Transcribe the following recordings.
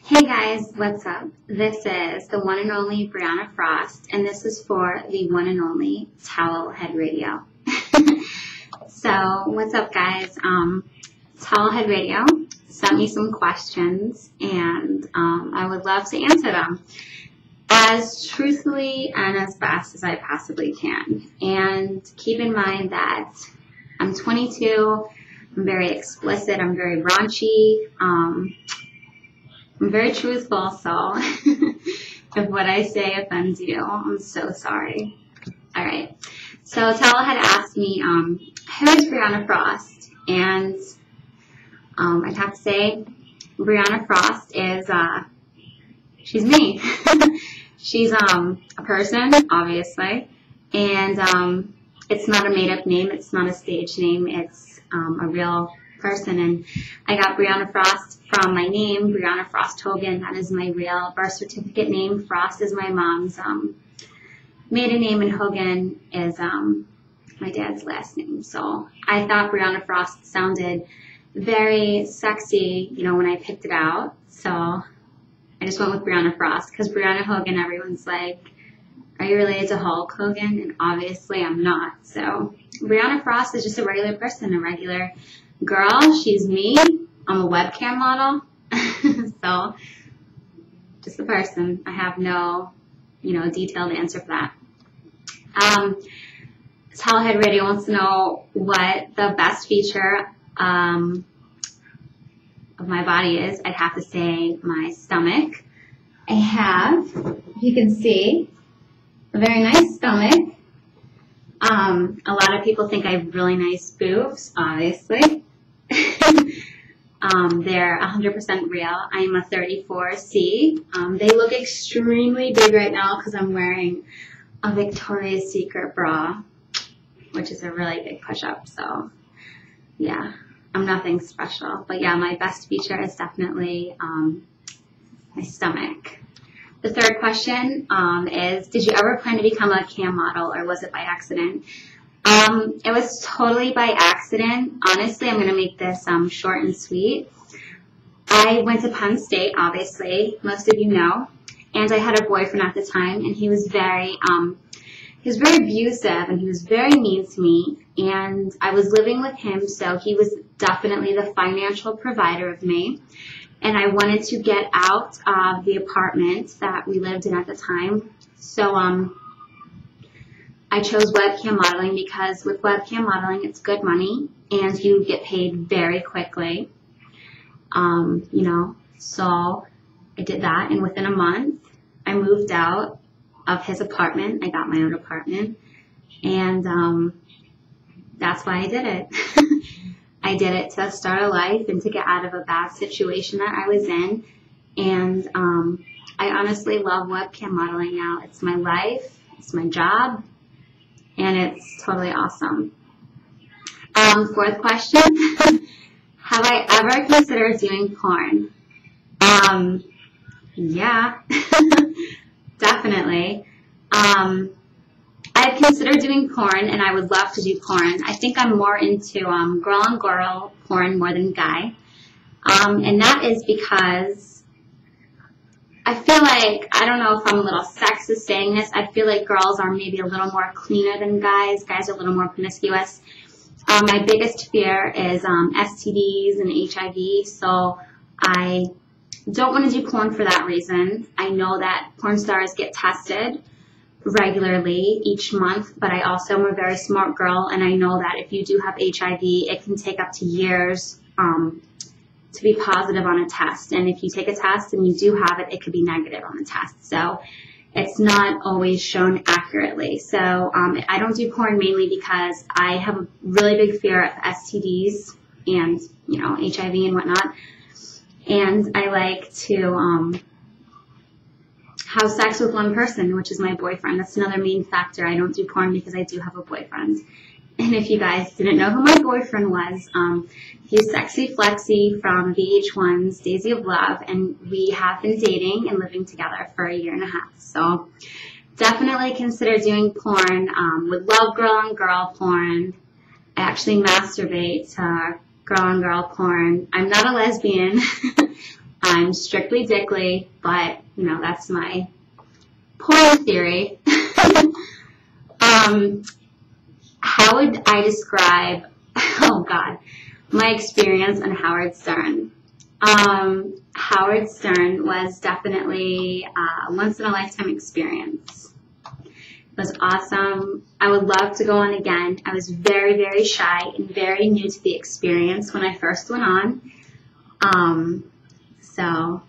Hey guys, what's up? This is the one and only Brianna Frost, and this is for the one and only Towelhead Radio. So, what's up guys? Towelhead Radio sent me some questions, and I would love to answer them as truthfully and as fast as I possibly can. And keep in mind that I'm 22, I'm very explicit, I'm very raunchy, I'm very truthful, so if what I say offends you, I'm so sorry. Alright, so Tala had asked me, who is Brianna Frost? And I'd have to say Brianna Frost is, she's me. She's a person, obviously, and it's not a made-up name, it's not a stage name, it's a real person. And I got Brianna Frost from my name, Brianna Frost Hogan. That is my real birth certificate name. Frost is my mom's maiden name, and Hogan is my dad's last name. So I thought Brianna Frost sounded very sexy, you know, when I picked it out. So I just went with Brianna Frost, because Brianna Hogan, everyone's like, are you related to Hulk Hogan? And obviously I'm not. So Brianna Frost is just a regular person, a regular girl. She's me. I'm a webcam model. So just a person. I have no, detailed answer for that. Towelhead Radio wants to know what the best feature of my body is. I'd have to say my stomach. I have, if you can see, a very nice stomach. A lot of people think I have really nice boobs, obviously. They're 100% real. I'm a 34C. They look extremely big right now because I'm wearing a Victoria's Secret bra, which is a really big push-up. So, yeah, I'm nothing special. But yeah, my best feature is definitely my stomach. The third question is, did you ever plan to become a cam model, or was it by accident? It was totally by accident. Honestly, I'm going to make this short and sweet. I went to Penn State, obviously, most of you know, and I had a boyfriend at the time, and he was very abusive, and he was very mean to me, and I was living with him, so he was definitely the financial provider of me, and I wanted to get out of the apartment that we lived in at the time, so I chose webcam modeling because with webcam modeling, it's good money and you get paid very quickly. So I did that, and within a month, I moved out of his apartment. I got my own apartment, and that's why I did it. I did it to start a life and to get out of a bad situation that I was in, and I honestly love webcam modeling now. It's my life, it's my job, and it's totally awesome. Fourth question, have I ever considered doing porn? Yeah, definitely. I've considered doing porn, and I would love to do porn. I think I'm more into girl-on-girl porn more than guy. And that is because I feel like, I don't know if I'm a little sexist saying this, I feel like girls are maybe a little more cleaner than guys. Guys are a little more promiscuous. My biggest fear is STDs and HIV, so I don't want to do porn for that reason. I know that porn stars get tested regularly each month, but I also am a very smart girl, and I know that if you do have HIV, it can take up to years to be positive on a test, and if you take a test and you do have it, it could be negative on the test, so it's not always shown accurately. So I don't do porn mainly because I have a really big fear of STDs and HIV and whatnot, and I like to have sex with one person, which is my boyfriend. That's another main factor. I don't do porn because I do have a boyfriend. And if you guys didn't know who my boyfriend was, he's Sexy Flexy from VH1's Daisy of Love, and we have been dating and living together for 1.5 years. So definitely consider doing porn. Would love girl-on-girl porn. I actually masturbate to girl-on-girl porn. I'm not a lesbian, I'm strictly dickly, but, you know, that's my poor theory. How would I describe, oh God, my experience on Howard Stern? Howard Stern was definitely a once-in-a-lifetime experience. It was awesome. I would love to go on again. I was very, very shy and very new to the experience when I first went on. So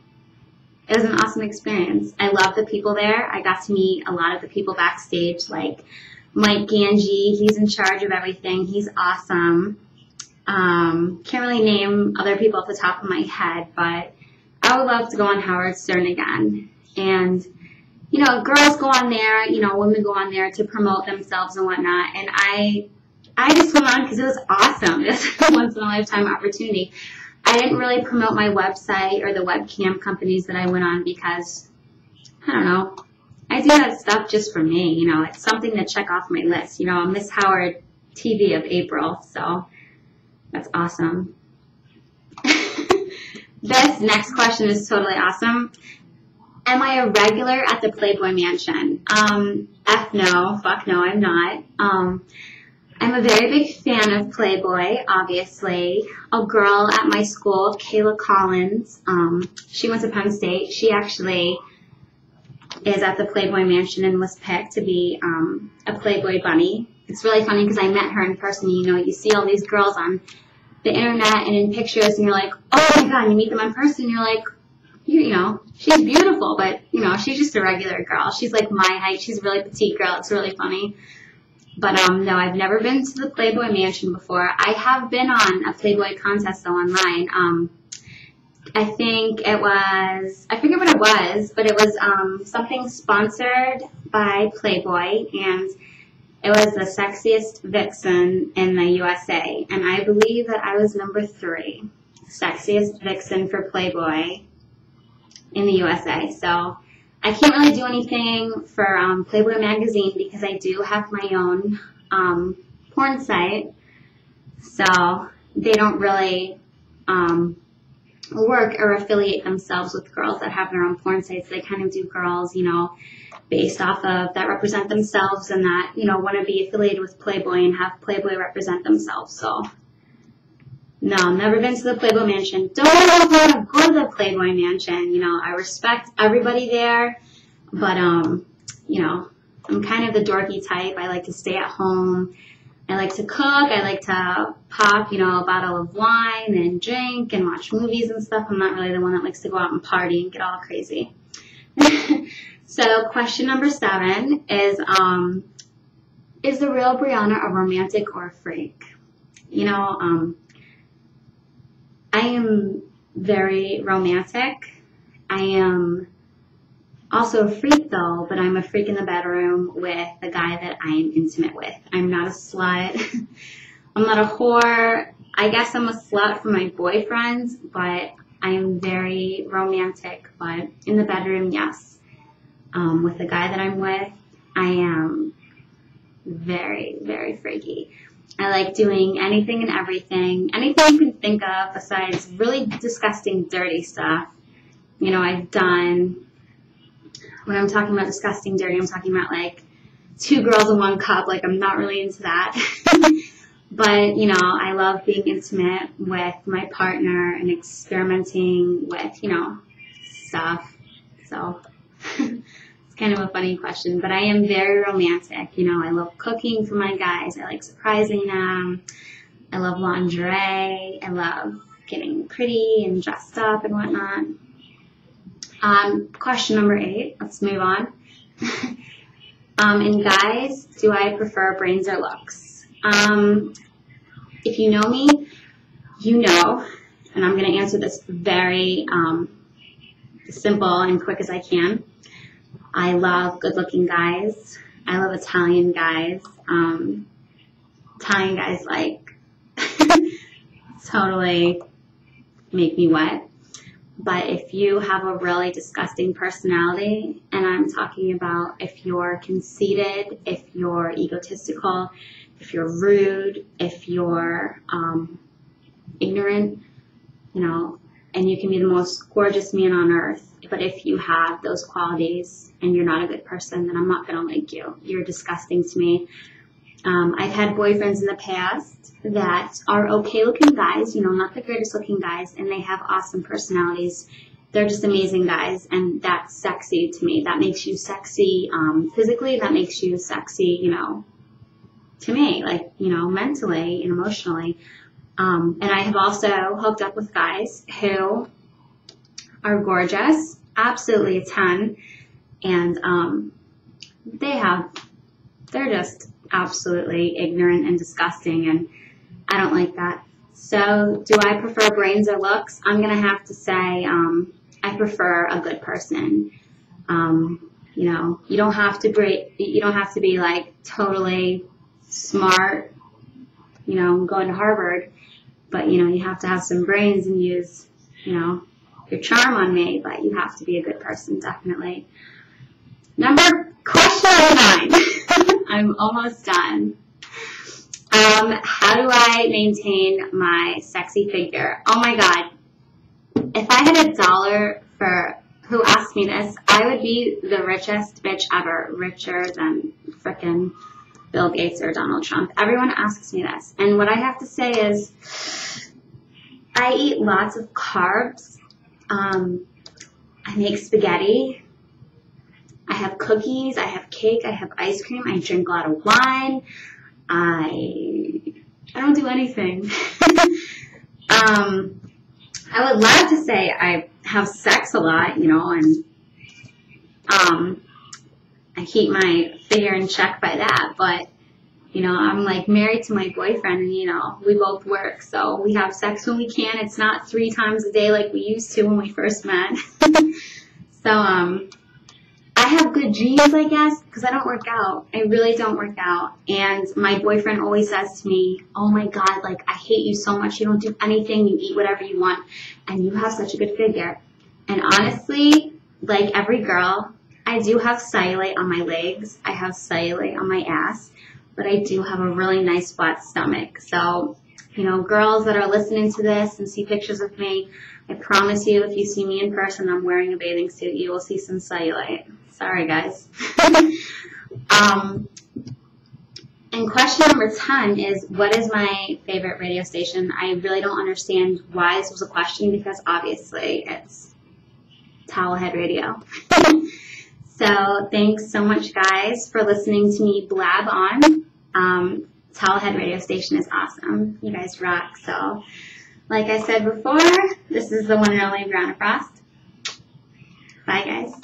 it was an awesome experience. I love the people there. I got to meet a lot of the people backstage, like Mike Ganji. He's in charge of everything. He's awesome. Can't really name other people off the top of my head, but I would love to go on Howard Stern again. And, you know, girls go on there, you know, women go on there to promote themselves and whatnot. And I just went on because it was awesome. It was a once-in-a-lifetime opportunity. I didn't really promote my website or the webcam companies that I went on because, I don't know, I do that stuff just for me. You know, it's something to check off my list. You know, Miss Howard TV of April, so that's awesome. This next question is totally awesome. Am I a regular at the Playboy Mansion? F no, fuck no, I'm not. I'm a very big fan of Playboy, obviously. A girl at my school, Kayla Collins, she went to Penn State. She actually is at the Playboy Mansion and was picked to be a Playboy bunny. It's really funny because I met her in person. You know, you see all these girls on the internet and in pictures, and you're like, oh my God, and you meet them in person, and you're like, you know, she's beautiful, but, you know, she's just a regular girl. She's like my height. She's a really petite girl. It's really funny. But, no, I've never been to the Playboy Mansion before. I have been on a Playboy contest, though, online. I think it was, I forget what it was, but it was something sponsored by Playboy, and it was the sexiest vixen in the USA. And I believe that I was number 3, sexiest vixen for Playboy in the USA. So I can't really do anything for Playboy magazine because I do have my own porn site. So they don't really work or affiliate themselves with girls that have their own porn sites. They kind of do girls, you know, based off of that represent themselves and that, you know, want to be affiliated with Playboy and have Playboy represent themselves. So no, never been to the Playboy Mansion. Don't know if I want to go to the Playboy Mansion. You know, I respect everybody there, but, you know, I'm kind of the dorky type. I like to stay at home. I like to cook. I like to pop, you know, a bottle of wine and drink and watch movies and stuff. I'm not really the one that likes to go out and party and get all crazy. So question number 7 is the real Brianna a romantic or a freak? You know, I am very romantic. I am also a freak though, but I'm a freak in the bedroom with the guy that I am intimate with. I'm not a slut. I'm not a whore. I guess I'm a slut for my boyfriends, but I am very romantic. But in the bedroom, yes. With the guy that I'm with, I am very, very freaky. I like doing anything and everything, anything you can think of besides really disgusting, dirty stuff. You know, I've done, when I'm talking about disgusting, dirty, I'm talking about like 2 girls in 1 cup. Like, I'm not really into that. But, you know, I love being intimate with my partner and experimenting with, you know, stuff. So it's kind of a funny question, but I am very romantic. You know, I love cooking for my guys. I like surprising them. I love lingerie. I love getting pretty and dressed up and whatnot. Question number 8. Let's move on. And guys, do I prefer brains or looks? If you know me, you know, and I'm going to answer this very simple and quick as I can. I love good-looking guys. I love Italian guys. Italian guys, like, totally make me wet. But if you have a really disgusting personality, and I'm talking about if you're conceited, if you're egotistical, if you're rude, if you're ignorant, you know, and you can be the most gorgeous man on earth. But if you have those qualities and you're not a good person, then I'm not going to like you. You're disgusting to me. I've had boyfriends in the past that are okay looking guys, you know, not the greatest looking guys, and they have awesome personalities. They're just amazing guys, and that's sexy to me. That makes you sexy physically. That makes you sexy, you know, to me, like, you know, mentally and emotionally. And I have also hooked up with guys who are gorgeous, absolutely a 10, and they're just absolutely ignorant and disgusting, and I don't like that. So do I prefer brains or looks? I'm gonna have to say I prefer a good person. You know, you don't have to be like totally smart, you know, going to Harvard, but you know, you have to have some brains and use, you know, your charm on me, but you have to be a good person, definitely. Question number 9. I'm almost done. How do I maintain my sexy figure? Oh my God. If I had $1 for who asked me this, I would be the richest bitch ever, richer than frickin' Bill Gates or Donald Trump. Everyone asks me this, and what I have to say is I eat lots of carbs. I make spaghetti. I have cookies. I have cake. I have ice cream. I drink a lot of wine. I don't do anything. I would love to say I have sex a lot, you know, and I keep my figure in check by that, but you know, I'm like married to my boyfriend, and you know, we both work, so we have sex when we can. It's not 3 times a day like we used to when we first met. So I have good genes, I guess, because I don't work out. I really don't work out. And my boyfriend always says to me, oh my God, like, I hate you so much. You don't do anything. You eat whatever you want. And you have such a good figure. And honestly, like every girl, I do have cellulite on my legs. I have cellulite on my ass. But I do have a really nice flat stomach. So, you know, girls that are listening to this and see pictures of me, I promise you, if you see me in person, I'm wearing a bathing suit, you will see some cellulite. Sorry, guys. And question number 10 is, what is my favorite radio station? I really don't understand why this was a question, because obviously it's Towelhead Radio. So thanks so much, guys, for listening to me blab on. Towelhead Radio Station is awesome. You guys rock. So, like I said before, this is the one and only Brianna Frost. Bye, guys.